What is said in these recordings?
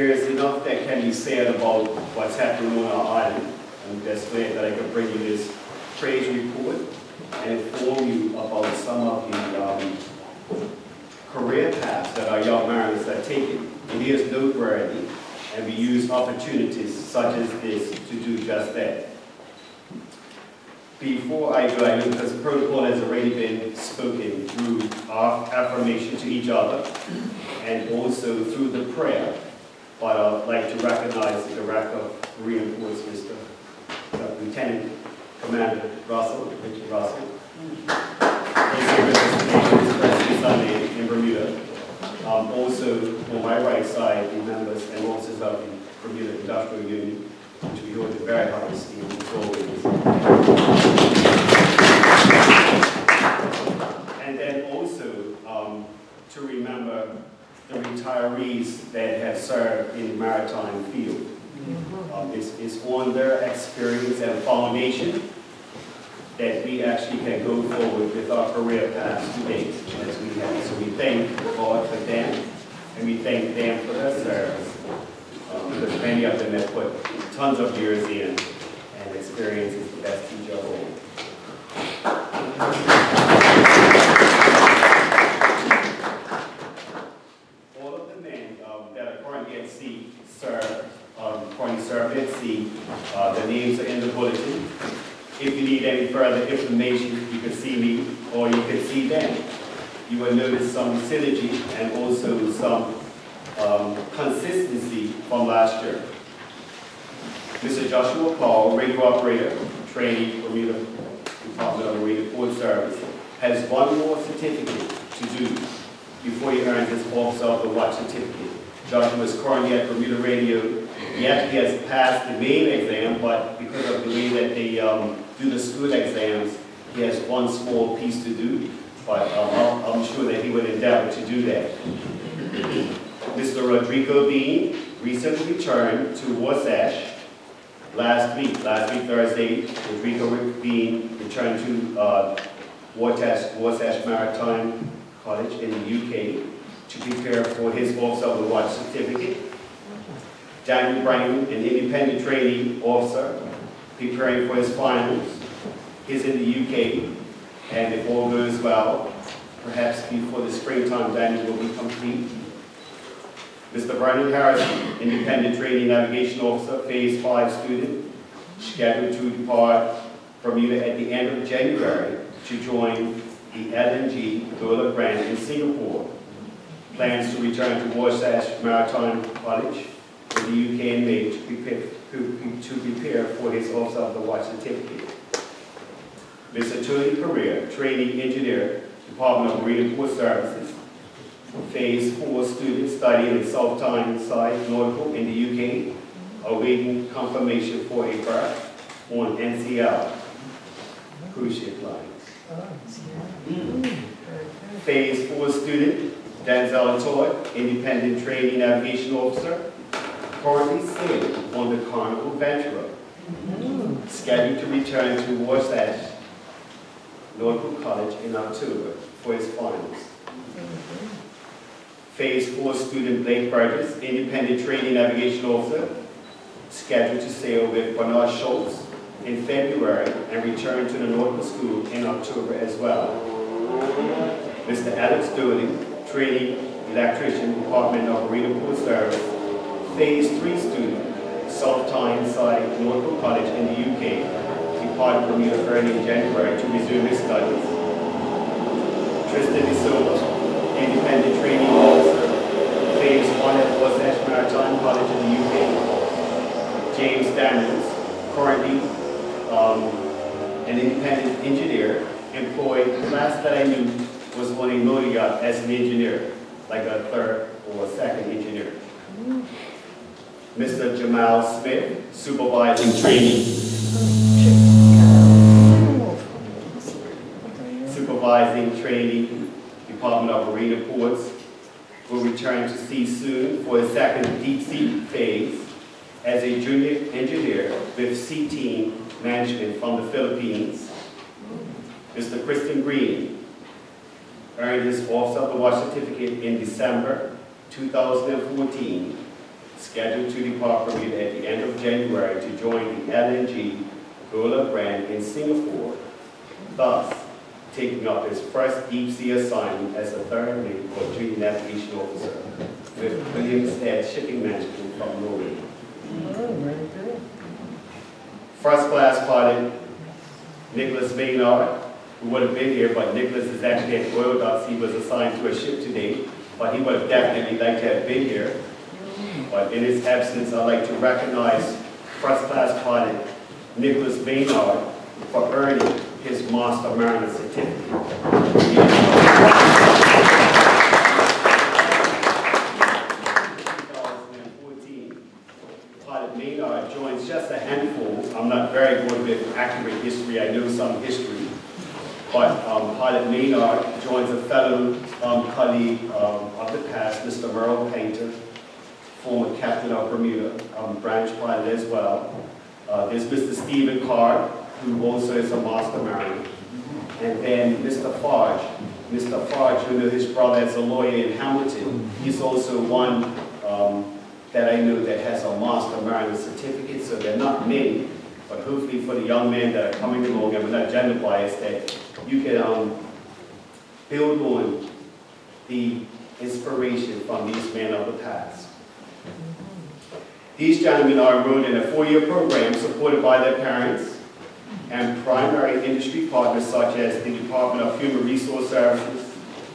there is enough that can be said about what's happening on our island. I'm just glad that I could bring you this praise report and inform you about some of the career paths that our young mariners are taking. It is noteworthy, and we use opportunities such as this to do just that. Before I go, because protocol has already been spoken through our affirmation to each other and also through the prayer, but I'd like to recognize the Director of Reinforcements, Mr. Lieutenant Commander Russell, Richard Russell. He's here with us today Sunday in Bermuda. Also, on my right side, the members and officers of the Bermuda Industrial Union, which we hold in very high esteem as always. And then also to remember the retirees that have served in the maritime field. It's on their experience and foundation that we actually can go forward with our career paths today as we have. So we thank God for them, and we thank them for their service. Because many of them have put tons of years in, and experience is the best teacher of all. All of the men that are currently at sea currently serving at sea, the names are in the bulletin. If you need any further information, you can see me or you can see them. You will notice some synergy and also some consistency from last year. Mr. Joshua Paul, radio operator, trainee Bermuda Department of Marine Port Service, has one more certificate to do before he earns his Officer of the Watch certificate. Joshua is currently at Bermuda Radio. He actually has passed the main exam, but because of the way that they do the school exams, he has one small piece to do, but I'm sure that he would endeavor to do that. Mr. Rodrigo Bean recently returned to Wasatch last week Thursday. Rodrigo Bean returned to Wasatch Maritime College in the UK to prepare for his Officer of the Watch certificate. Daniel Bryan, an independent trainee officer, preparing for his finals. He's in the UK, and if all goes well, perhaps before the springtime, Daniel will be complete. Mr. Vernon Harrison, independent trainee navigation officer, phase 5 student, scheduled to depart Bermuda at the end of January to join the LNG Dola Grant in Singapore. Plans to return to Wasatch Maritime College in the UK in May to prepare for his Officer of the Watch certificate. Mr. Tony Correa, trainee engineer, Department of Marine Port Services, phase 4 student studying in South Tyneside Nautical in the UK, awaiting confirmation for a berth on NCL cruise ship lines. Phase 4 student Denzel Todd, independent trainee navigation officer, currently sailing on the Carnival Venturer, scheduled to return to Wasatch Nautical College in October for his finals. Phase 4 student Blake Burgess, independent trainee navigation officer, scheduled to sail with Bernard Schultz in February and return to the Nautical School in October as well. Mr. Alex Dooley, trainee electrician, Department of Marine Port Service, phase 3 student, South Tyneside Nautical College in the UK, departed Bermuda early in January to resume his studies. Tristan De Silva, independent trainee officer, phase 1 at Wasatch Maritime College in the UK. James Daniels, currently an independent engineer, employed. The last that I knew was on a motor yacht as an engineer, like a third or second engineer. Mr. Jamal Smith, supervising trainee. Supervising trainee, Department of Marine and Ports, will return to sea soon for his second deep sea phase as a junior engineer with Sea Team Management from the Philippines. Mr. Kristen Green earned his Officer of the Watch certificate in December 2014, scheduled to depart Bermuda at the end of January to join the LNG Gola brand in Singapore, thus taking up his first deep sea assignment as a third mate or junior navigation officer with Williams Head Shipping Management from Norway. First class pilot Nicholas Maynard, who would have been here, but Nicholas is actually at Royal Docks. He was assigned to a ship today, but he would have definitely liked to have been here. But in his absence, I'd like to recognize first class pilot Nicholas Maynard for earning his Master Mariner certificate. 2014, Pilot Maynard joins just a handful. I'm not very good with accurate history. I know some history. But Pilot Maynard joins a fellow colleague of the past, Mr. Merle Painter, former captain of Bermuda, branch pilot as well. There's Mr. Stephen Card, who also is a Master Mariner. And then Mr. Farge. Mr. Farge, who knows his brother as a lawyer in Hamilton, he's also one that I know that has a Master Mariner certificate. So they're not many, but hopefully for the young men that are coming along, and we're not gender biased, that you can build on the inspiration from these men of the past. These gentlemen are enrolled in a 4-year program supported by their parents and primary industry partners such as the Department of Human Resource Services,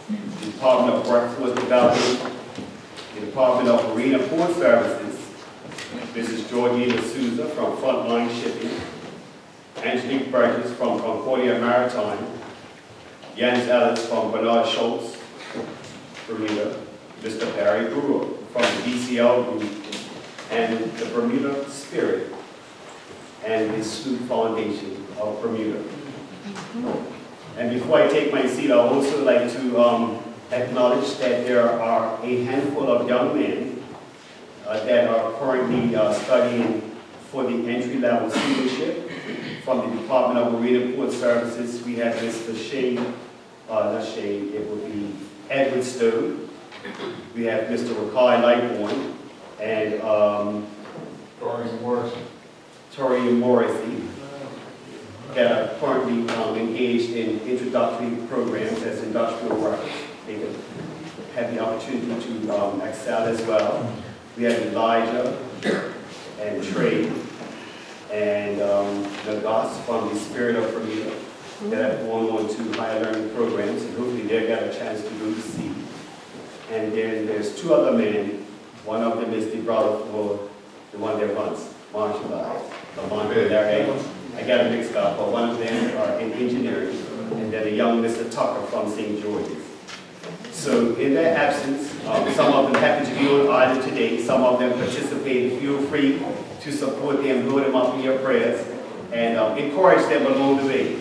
the Department of Workforce Development, the Department of Marine and Port Services, Mrs. Georgina Souza from Frontline Shipping, Angelique Burgess from Concordia Maritime, Jens Ellis from Bernard Schultz, Bermuda, Mr. Barry Brewer from the DCL Group, and the Bermuda Spirit and the Sloop Foundation of Bermuda. And before I take my seat, I would also like to acknowledge that there are a handful of young men that are currently studying for the entry-level seamanship from the Department of Marine and Port Services. We have Mr. it would be Edward Stone. We have Mr. Rakai Lightbourne and Tori Morrissey that are currently engaged in introductory programs as industrial workers. They can have the opportunity to excel as well. We have Elijah and Trey and Nagas from the Spirit of Bermuda that have gone on to higher learning programs, and hopefully they'll get a chance to go to sea. And then there's 2 other men. One of them is the brother for the one that runs martial arts. I got it mixed up, but one of them are in engineering, and then a young Mr. Tucker from St. George's. So in their absence, some of them happen to be on island today, some of them participated. Feel free to support them, hold them up in your prayers, and encourage them along the way.